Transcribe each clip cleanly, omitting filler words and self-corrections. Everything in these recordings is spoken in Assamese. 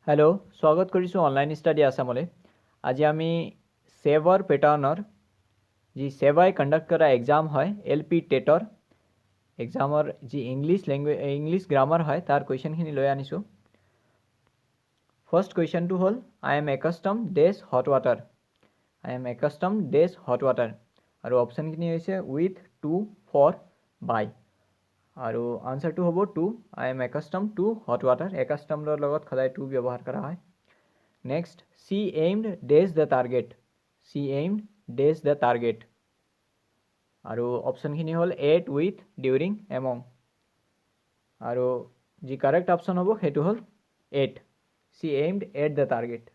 हेलो स्वागत करिছোঁ ऑनलाइन स्टडी आसामले। आज आमी सेवर पैटर्नर जी सेवाई कंडक्ट करा एग्जाम है एलपी टेटर एग्जामर जी इंग्लिश ग्रामार है तार क्वेश्चनखिनि লৈ আনিছোঁ। फर्स्ट क्वेश्चन टू हल I am accustomed dash hot water. I am accustomed dash hot water और ऑप्शनखिनि হৈছে उइथ टू फर बाय और आंसर टू हम to. I am accustomed to hot water एकस्टमर लगत सदाय टू व्यवहार करा है। Next she aimed days the target. C aimed days the target और ऑप्शनखिनि हल एट उइथ ड्यूरिंग एमंग और जी करेक्ट ऑप्शन हम हेतु हल एट। She aimed at the target.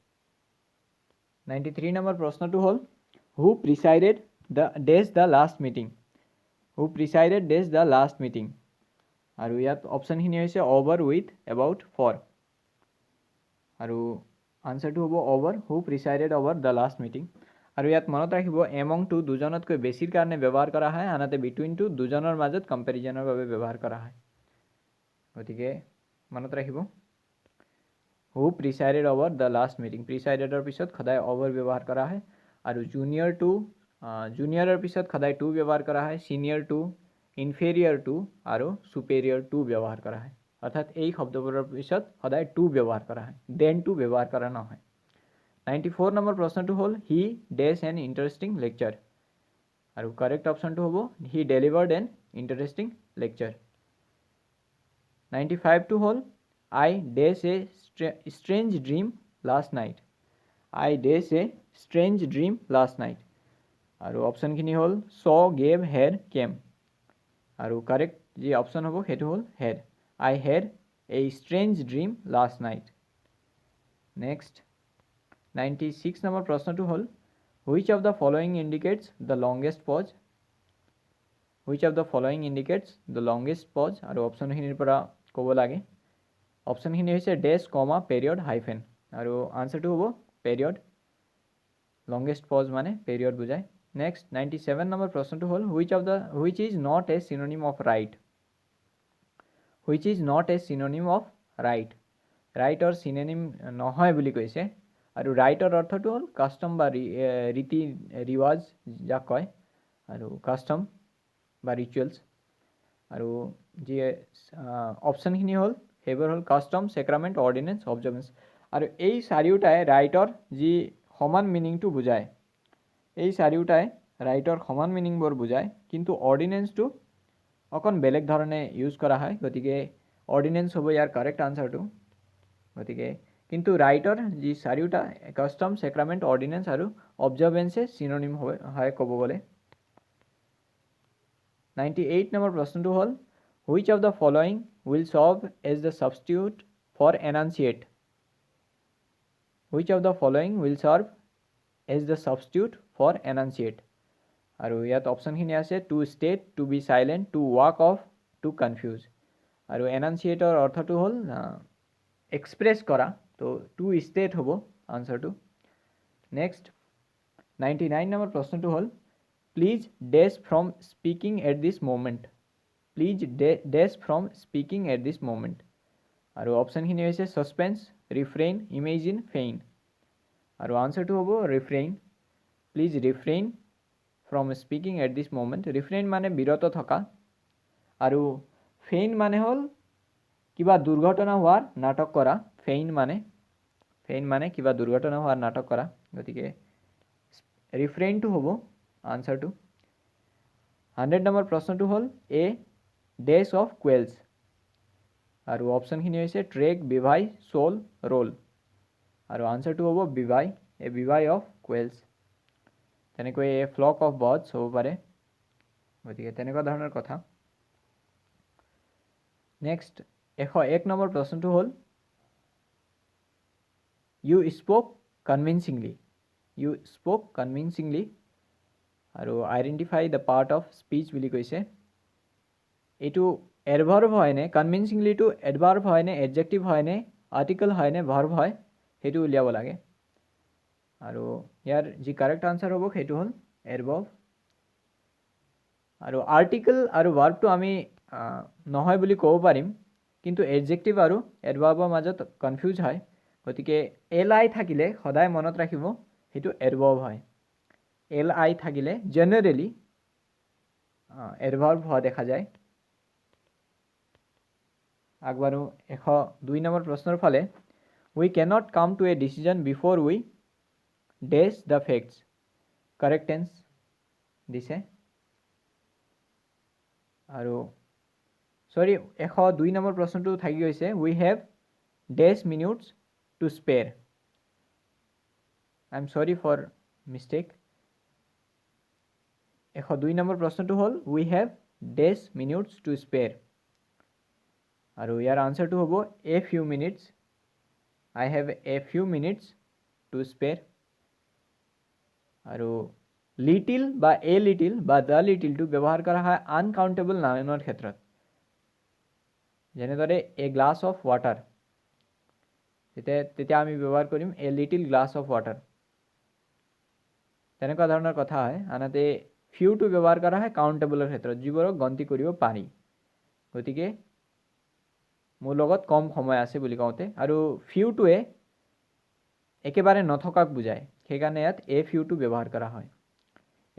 93 number प्रश्न टू हल who presided the days the last meeting. Who presided days the last meeting और इतना ऑप्शनखिनि হৈছে ओवर उइथ एबाउट फर और आंसर टू हम over who presided over the last meeting और इतना मन रखिब एमंग टू दुजनतকৈ बेसिर कारणे व्यवहार करा है आनहाते बिटुइन टू दुजনৰ মাজত कम्पेरिजনৰ বাবে व्यवहार करा है। गतिके मन रखिब हु presided over the last meeting प्रिसाइडेडर पिছত सदाय ओवर व्यवहार करा है और जूनियर टू जूनियरर पिছত सदाय टू व्यवहार करा है। सिनियर टू इनफेरियर टू और सुपेरियर टू व्यवहार करा है अर्थात এই শব্দবোৰৰ পিছত সদায় টু ব্যৱহাৰ কৰা হয় দেন টু ব্যৱহাৰ কৰা নহয়। 94 নম্বৰ প্ৰশ্নটো হ'ল হি ডেজ এন ইণ্টাৰেষ্টিং লেকচাৰ আৰু কাৰেক্ট অপশ্যনটো হ'ব হি ডেলিভাৰ্ড এন ইণ্টাৰেষ্টিং লেকচাৰ। 95 টো হ'ল আই ডেজ এ ষ্ট্ৰেঞ্জ ড্ৰিম লাষ্ট নাইট। আই ডেজ এ ষ্ট্ৰেঞ্জ ড্ৰিম লাষ্ট নাইট और অপশ্যনখিনি হ'ল চ গেভ হেৰ কেম और करेक्ट जी ऑप्शन हम हेतु हल head. I had a strange dream last night. Next 96 number प्रश्न टू हल which of the following indicates the longest pause. Which of the following indicates the longest pause और ऑप्शनखिनिर পৰা ক'ব লাগে। ऑप्शनखिनि হৈছে ডেশ कमा पेरियड हाइफेन और आंसर टू हम पेरियड लॉन्गेस्ट पॉज माने पेरियड बुझाय। नेक्स्ट 97 नंबर प्रश्न टू हल which is not a synonym of right. Which is not a synonym of right right और सिनोनिम নহয় বুলি কৈছে और राइटर अर्थটো हल कास्टम বা रीति रिवाज যাক কয় और कास्टम বা रिचुअल्स और जी ऑप्शनखिनि हल সেইবোৰ हल कास्टम सेक्रामेंट ऑर्डिनेंस ऑब्जर्वेंस और এই চাৰিওটাই ৰাইটৰ जी समान मिनिंगটো বুজায়। এই চাৰিওটাই ৰাইটৰ সমান মিনিংবোৰ বুজায় কিন্তু অৰ্ডিনেন্সটো অকণ বেলেগ ধৰণে ইউজ কৰা হয় গতিকে অৰ্ডিনেন্স হ'ব ইয়াৰ কাৰেক্ট আনসাৰটো। গতিকে কিন্তু ৰাইটৰ যি চাৰিওটা কাস্টম সেক্ৰামেন্ট অৰ্ডিনেন্স আৰু অবজাৰভেন্সে সিনোনিম হয় ক'ব গ'লে। 98 নম্বৰ প্ৰশ্নটো হ'ল which of the following will serve as the substitute for enunciate. Which of the following will serve as the substitute for enunciate और इतना ऑप्शनखिनि আছে to state to be silent to walk off to confuse और एनाउंसिएटर अर्थটো हल एक्सप्रेस करा तो टू स्टेट हम आंसर टू। नेक्स्ट 99 नंबर प्रश्नটো हल please dash from speaking at this moment. Please dash from speaking at this moment और ऑप्शनखिनि হৈছে सस्पेंस रिफ्रेन इमेजिन फेइन और आंसर टू हम refrain. Please refrain from speaking at this moment refrain माने विरत थका और फेइन माने हल किबा दुर्घटना होवार नाटक करा। फेइन माने किबा दुर्घटना होवार नाटक करा गतिके रिफ्रेन टू हम आंसर टू। 100 नंबर प्रश्न टू हल ए डैश ऑफ क्वेल्स और ऑप्शनखिनि হৈছে ट्रेक विवाई सोल रोल और आंसर टू हम bevy a bevy of quails तेनेকৈ ए फ्लक ऑफ बर्ड्स হ'ব পাৰে গতিকে তেনেকুৱা ধৰণৰ কথা। नेक्स्ट 101 नंबर प्रश्नটো হ'ল यू स्पोक कन्विन्सिंगली। यू स्पोक कन्विन्सिंगली और identify the part of speech বুলি কৈছে। এইটো एडभार्ब হয়নে कन्विन्सिंगलीটো एडभार्ब হয়নে एडजेक्टिव হয়নে आर्टिकल হয়নে ভার্ব হয় সেইটো উলিয়াব লাগে और यार जी करेक्ट आंसर हम সেইটো হল एडभार्ब और आर्टिकल और ভার্বটো আমি নহয় বুলি ক'ব পাৰিম কিন্তু एडजेक्टिव और एडभार्बर মাজত कन्फ्यूज হয় গতিকে li থাকিলে সদায় মনত ৰাখিব হেতু এডভাৰ্ব হয় li থাকিলে জেনাৰেলি এডভাৰ্ব হোৱা দেখা যায় আগবাৰো 102 নম্বৰ প্ৰশ্নৰ ফালে we cannot come to a decision before we dash the facts correct tense দিছে আৰু sorry 102 নম্বৰ প্ৰশ্নটো থাকি গৈছে we have dash minutes to spare I'm sorry for mistake 102 number প্ৰশ্নটো হ'ল we have dash minutes to spare আৰু ইয়াৰ আনসাৰটো হ'ব a few minutes I have a few minutes to spare আৰু little বা a little বা the little টো ব্যৱহাৰ কৰা হয় আনকাউন্টেবল নাউনৰ ক্ষেত্ৰত যেনেদৰে a glass of water তেতিয়া আমি ব্যৱহাৰ কৰিম a little glass of water তেনেকুৱা ধৰণৰ কথা হয় আনহাতে few টো ব্যৱহাৰ কৰা হয় কাউন্টেবলৰ ক্ষেত্ৰত যিবোৰক গন্তি কৰিব পাৰি গতিকে মোৰ লগত কম সময় আছে বুলি কওঁতে আৰু few টোৱে একেবাৰে নথকাক বুজায় সেইকাৰণে ইয়াত a few টো ব্যৱহাৰ কৰা হয়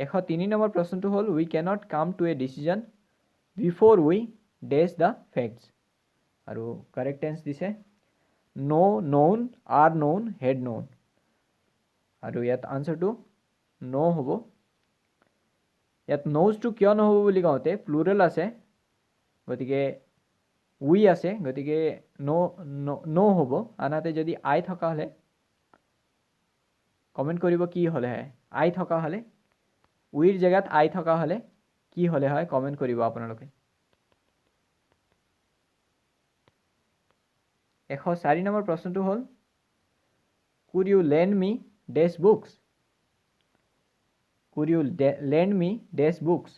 103 নম্বৰ প্ৰশ্নটো হ'ল we cannot come to a decision before we dash the facts আৰু correct tense দিছে no known are known had known আৰু ইয়াত আনসাৰটো no হ'ব ইয়াত knows টো কিয় নহ'ব বুলি কওঁতে প্লুৰেল আছে গতিকে we আছে গতিকে no হ'ব আনহাতে যদি I থকা হলে কমেন্ট কৰিব কি হলে হয় I থকা হলে we ৰ জায়গাত I থকা হলে কি হলে হয় কমেন্ট কৰিব আপোনালোকে 104 নম্বৰ প্ৰশ্নটো হ'ল could you lend me dash books could you lend me dash books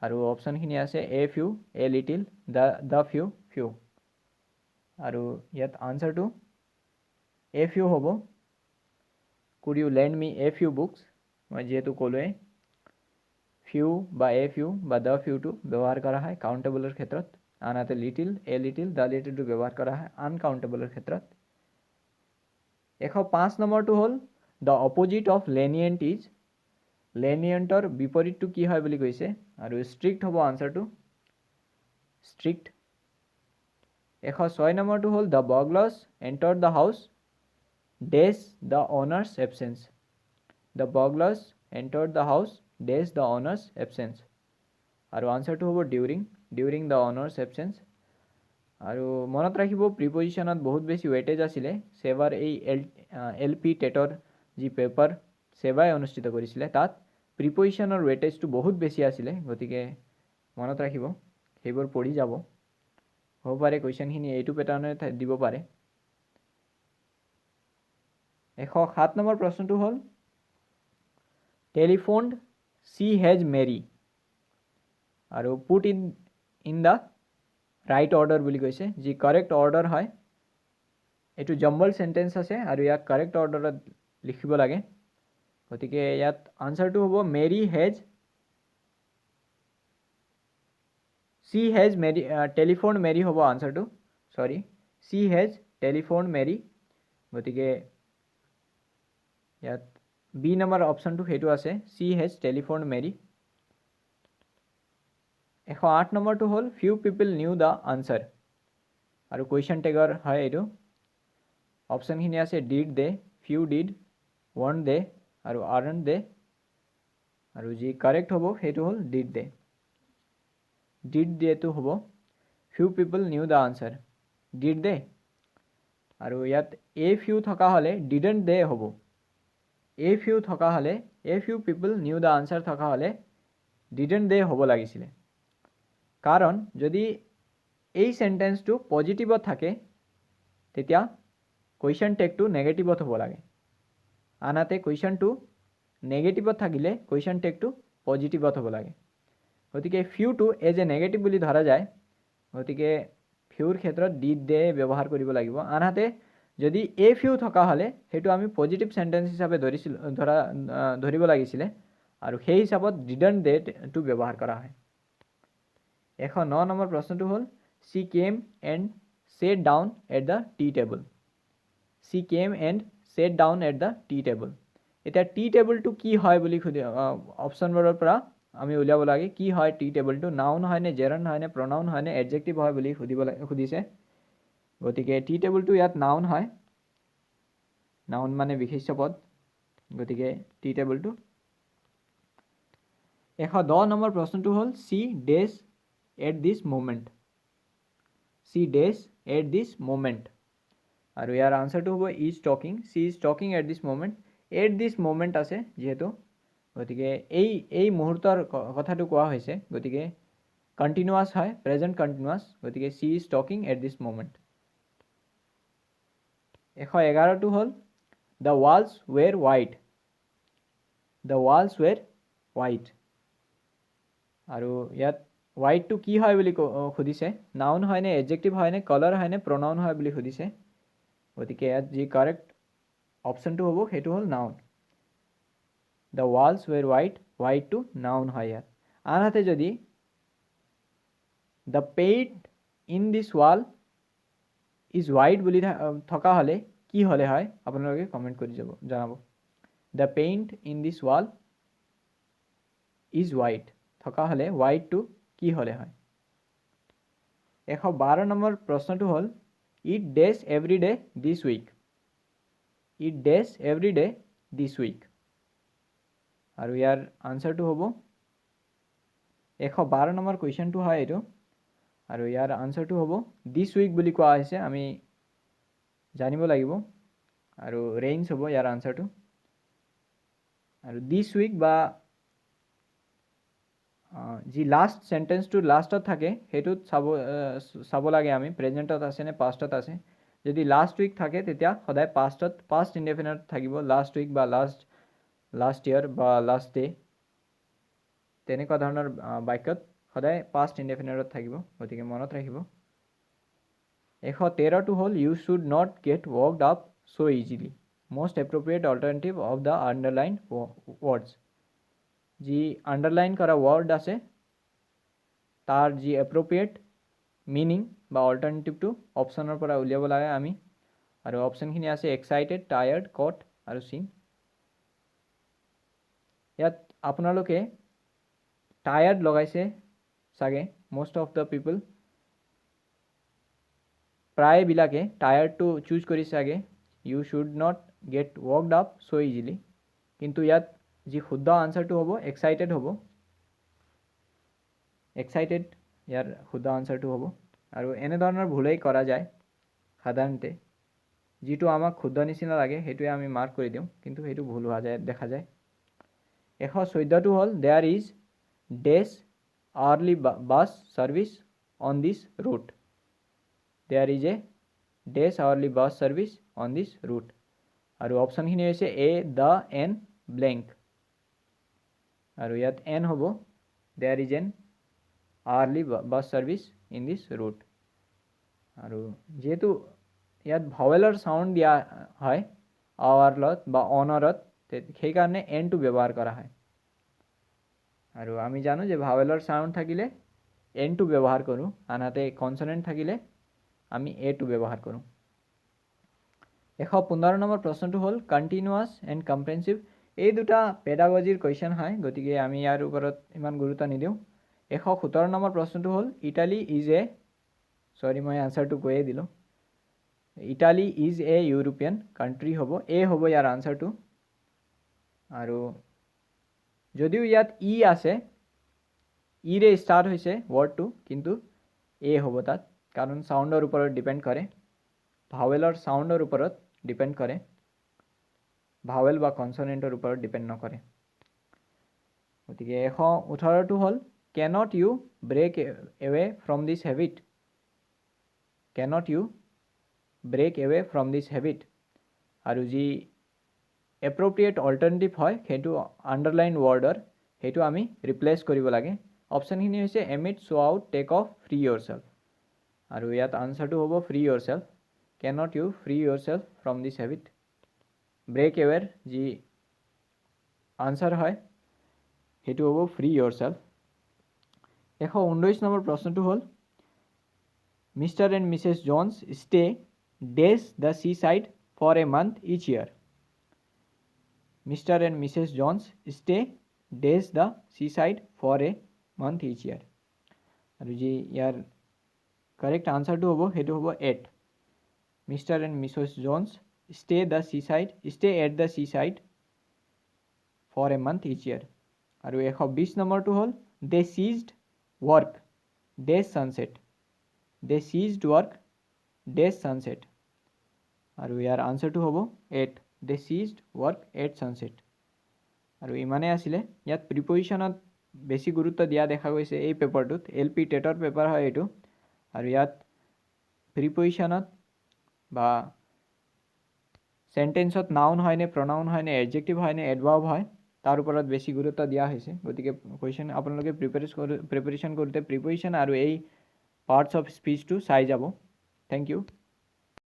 আৰু অপচন খিনি আছে a few a little the few আৰু ইয়াত আনসাৰটো a few হ'ব could you lend me a few books মই যেহেতু ক'লোৱে few বা a few বা the few টো ব্যৱহাৰ কৰা হয় কাউন্টেবলৰ ক্ষেত্ৰত আনহাতে little a little the little টো ব্যৱহাৰ কৰা হয় আনকাউন্টেবলৰ ক্ষেত্ৰত 105 নম্বৰটো হ'ল the opposite of lenient is lenient বিপৰীতটো কি হয় বুলি কৈছে আৰু strict হ'ব আনসাৰটো strict 106 নম্বৰটো হ'ল the burglars entered the house dash the owner's absence the burglars entered the house dash the owner's absence আৰু আনসাৰটো হ'ব during the owner's absence আৰু মনত ৰাখিব প্ৰিপজিশনত বহুত বেছি ওয়েটেজ আছিলে সেভাৰ এই এলপি টেটৰ যি পেপাৰ সেৱাই অনুষ্ঠিত কৰিছিলে তাত প্ৰিপজিশনৰ ওয়েটেজটো বহুত বেছি আছিলে গতিকে মনত ৰাখিব সেইবোৰ পঢ়ি যাব হ'ব পাৰে কোৱেশ্চনখিনি এইটো পেটাৰ্ণে দিব পাৰে 107 নম্বৰ প্ৰশ্নটো হ'ল telephoned she has Mary আৰু put in the right order বুলি কৈছে যি কাৰেক্ট অৰ্ডাৰ হয় এটো জম্বল সেন্টেন্স আছে আৰু ইয়াক কাৰেক্ট অৰ্ডাৰত লিখিব লাগে গতিকে ইয়াত আনসাৰটো হ'ব Mary has she has Mary telephoned Mary হ'ব আনসাৰটো সৰি she has telephoned Mary গতিকে ইয়াত বি নম্বৰ অপচনটো হেতু আছে she has telephoned Mary 108 নম্বৰটো হ'ল few people knew the answer আৰু কোৱেশ্চন টেগৰ হয় এটো অপচন খিনি আছে did they few did weren't they আৰু aren't they আৰু যি কাৰেক্ট হ'ব হেতু হ'ল did they টো হ'ব few people knew the answer did they আৰু ইয়াত a few থকা হলে didn't they হ'ব a few থকা হলে a few people knew the answer থকা হলে didn't they হ'ব লাগিছিলে কাৰণ যদি এই সেন্টেন্সটো পজিটিভত থাকে তেতিয়া কোৱেশ্চন টেগটো নেগেটিভত হ'ব লাগে আনহাতে কোৱেশ্চনটো নেগেটিভত থাকিলে কোৱেশ্চন টেগটো পজিটিভত হ'ব লাগে গতিকে ফিউ টো এজ এ নেগেটিভ বুলি ধৰা যায় গতিকে ফিউৰ ক্ষেত্ৰত ডিড দে ব্যৱহাৰ কৰিব লাগিব আনহাতে যদি এ ফিউ থকা হলে হেতু আমি পজিটিভ সেন্টেন্স হিচাপে ধৰিব লাগিছিলে আৰু সেই হিচাপত ডিডন্ট দে টো ব্যৱহাৰ কৰা হয় 109 নম্বৰ প্ৰশ্নটো হ'ল she came and sat down at the tea table she came and sat down at the tea table. এতিয়া টি টেবলটো কি হয় বুলি অপশ্যনবোৰৰ পৰা আমি উলিয়াব লাগে কি হয় টি টেবলটো নাউন হয় নে জেৰণ্ড হয় নে প্ৰনাউন হয় নে এডজেক্টিভ হয় বুলি সুধিছে গতিকে টি টেবলটো ইয়াত নাউন হয় নাউন মানে বিশেষ্য পদ গতিকে টি টেবলটো 110 নম্বৰ প্ৰশ্নটো হ'ল she dash at this moment she dash at this moment আৰু ইয়াৰ আনসাৰটো হ'ব is talking she is talking at this moment at this moment আছে যিহেতু গতিকে এই মুহূৰ্তৰ কথাটো কোৱা হৈছে গতিকে কণ্টিনিউৱাছ হয় প্ৰেজেণ্ট কণ্টিনিউৱাছ গতিকে she is talking at this moment 111টো হ'ল the walls were white the walls were white আৰু ইয়াত হোৱাইটটো কি হয় বুলি সুধিছে নাউন হয় নে এডজেক্টিভ হয় নে কালাৰ হয় নে প্ৰনাউন হয় বুলি সুধিছে গতিকে ইয়াত যি কাৰেক্ট অপশ্যনটো হ'ব সেইটো হ'ল noun the walls were white হোৱাইটটো নাউন হয় ইয়াত আনহাতে যদি the paint in this wall is white বুলি থকা হ'লে কি হ'লে হয় আপোনালোকে কমেণ্ট কৰি জনাব the paint in this wall is white থকা হ'লে হোৱাইটটো কি হ'লে হয় 112 নম্বৰ প্ৰশ্নটো হ'ল it does every day this week it does every day this week আৰু ইয়াৰ আনসাৰটো হ'ব 112 নম্বৰ কুৱেশ্যনটো হয় এইটো আৰু ইয়াৰ আনসাৰটো হ'ব দিছ উইক বুলি কোৱা হৈছে আমি জানিব লাগিব আৰু ৰেঞ্জ হ'ব ইয়াৰ আনসাৰটো আৰু দিছ উইক বা যি লাষ্ট সেন্টেন্সটো লাষ্টত থাকে হেতুত চাব লাগে আমি প্ৰেজেন্টত আছে নে পাষ্টত আছে যদি লাষ্ট উইক থাকে তেতিয়া সদায় পাষ্টত পাষ্ট ইনডেফিনিট থাকিব লাষ্ট উইক বা লাষ্ট ইয়াৰ বা লাষ্ট ডে তেনেকুৱা ধৰণৰ বাক্যত সদায় পাষ্ট ইনডেফিনিটত থাকিব গতিকে মনত ৰাখিব 113টো হ'ল you should not get worked up so easily most appropriate alternative of the underline words যি আণ্ডাৰলাইন কৰা ৱৰ্ড আছে তাৰ যি এপ্ৰপ্ৰিয়েট মিনিং বা অল্টাৰনেটিভটো অপশ্যনৰ পৰা উলিয়াব লাগে আমি আৰু অপশ্যনখিনি আছে এক্সাইটেড টায়াৰ্ড কট আৰু চিন ইয়াত আপোনালোকে টায়াৰ্ড লগাইছে চাগে most of the people প্ৰায়বিলাকে টায়াৰ্ডটো চুজ কৰিছে চাগে you should not get worked up so easily কিন্তু ইয়াত যি শুদ্ধ আনসাৰটো হ'ব এক্সাইটেড হ'ব এক্সাইটেড ইয়াৰ শুদ্ধ আনসাৰটো হ'ব আৰু এনে ধৰণৰ ভুলেই কৰা যায় সাধাৰণতে যিটো আমাক শুদ্ধ নিচিনা লাগে সেইটোৱে আমি মাৰ্ক কৰি দিওঁ কিন্তু সেইটো ভুল হোৱা যায় দেখা যায় 114টো হ'ল there is days hourly bus service on this route there is a days hourly bus service on this route আৰু অপশ্যনখিনি হৈছে a the n blank আৰু ইয়াত n হ'ব there is an hourly bus service in this route আৰু যেহেতু ইয়াত ভাৱেলৰ সাউন্ড দিয়া হয় আৱাৰত বা অনাৰত সেইকাৰণে n টো ব্যৱহাৰ কৰা হয় আৰু আমি জানো যে ভাৱেলৰ সাউন্ড থাকিলে n টো ব্যৱহাৰ কৰোঁ আনহাতে কনসনেন্ট থাকিলে আমি a টো ব্যৱহাৰ কৰোঁ 115 নম্বৰ প্ৰশ্নটো হ'ল কন্টিনিউয়াছ এণ্ড কম্প্ৰেহেনসিভ এই দুটা পেডাগজিৰ কোৱেশ্চন হয় গতিকে আমি ইয়াৰ ওপৰত ইমান গুৰুত্ব নিদিওঁ 117 নম্বৰ প্ৰশ্নটো হ'ল ইটালী ইজ এ সৰি মই আনসাৰটো কৈয়ে দিলোঁ Italy is a European country হ'ব এ হ'ব ইয়াৰ আনসাৰটো আৰু যদিও ইয়াত ই আছে ইৰে ষ্টাৰ্ট হৈছে ৱৰ্ডটো কিন্তু এ হ'ব তাত কাৰণ সাউন্ডৰ ওপৰত ডিপেন্ড কৰে ভাৱেলৰ সাউন্ডৰ ওপৰত ডিপেন্ড কৰে ভাৱেল বা কনসনেন্টৰ ওপৰত ডিপেন্ড নকৰে গতিকে 118টো হ'ল cannot you break away from this habit cannot you break away from this habit আৰু যি এপ্ৰপ্ৰিয়েট অল্টাৰনেটিভ হয় সেইটো আণ্ডাৰলাইন ৱৰ্ডৰ সেইটো আমি ৰিপ্লেচ কৰিব লাগে অপশ্যনখিনি হৈছে emit show out take off free yourself আৰু ইয়াত আনসাৰটো হ'ব free yourself cannot you free yourself from this habit break away যি আনসাৰ হয় সেইটো হ'ব free yourself 119 নম্বৰ প্ৰশ্নটো হ'ল mister and Mrs John's stay days the sea side for a month each year. Mr. and Mrs. Jones stay days the seaside for a month each year. আৰু যি ইয়াৰ কাৰেক্ট আনসাৰটো হ'ব সেইটো হ'ব 8. Mr. and Mrs. Jones stay at the seaside for a month each year. আৰু 120 নম্বৰটো হ'ল they ceased work days sunset. They ceased work days sunset. আৰু ইয়াৰ আনসাৰটো হ'ব 8. They ceased work at sunset. আৰু ইমানেই আছিলে ইয়াত প্ৰিপজিশ্যনত বেছি গুৰুত্ব দিয়া দেখা গৈছে এই পেপাৰটোত LP টেটৰ পেপাৰ হয় এইটো আৰু ইয়াত প্ৰিপজিশ্যনত বা সেন্টেন্সত নাউন হয় নে প্ৰনাউন হয় নে এডজেক্টিভ হয় নে এডভাৰ্ব হয় তাৰ ওপৰত বেছি গুৰুত্ব দিয়া হৈছে গতিকে কোৱেশ্চন আপোনালোকে প্ৰিপাৰেশ্যন কৰোঁতে প্ৰিপজিশ্যন আৰু এই পাৰ্টস অফ স্পীচটো চাই যাব থ্যাংক ইউ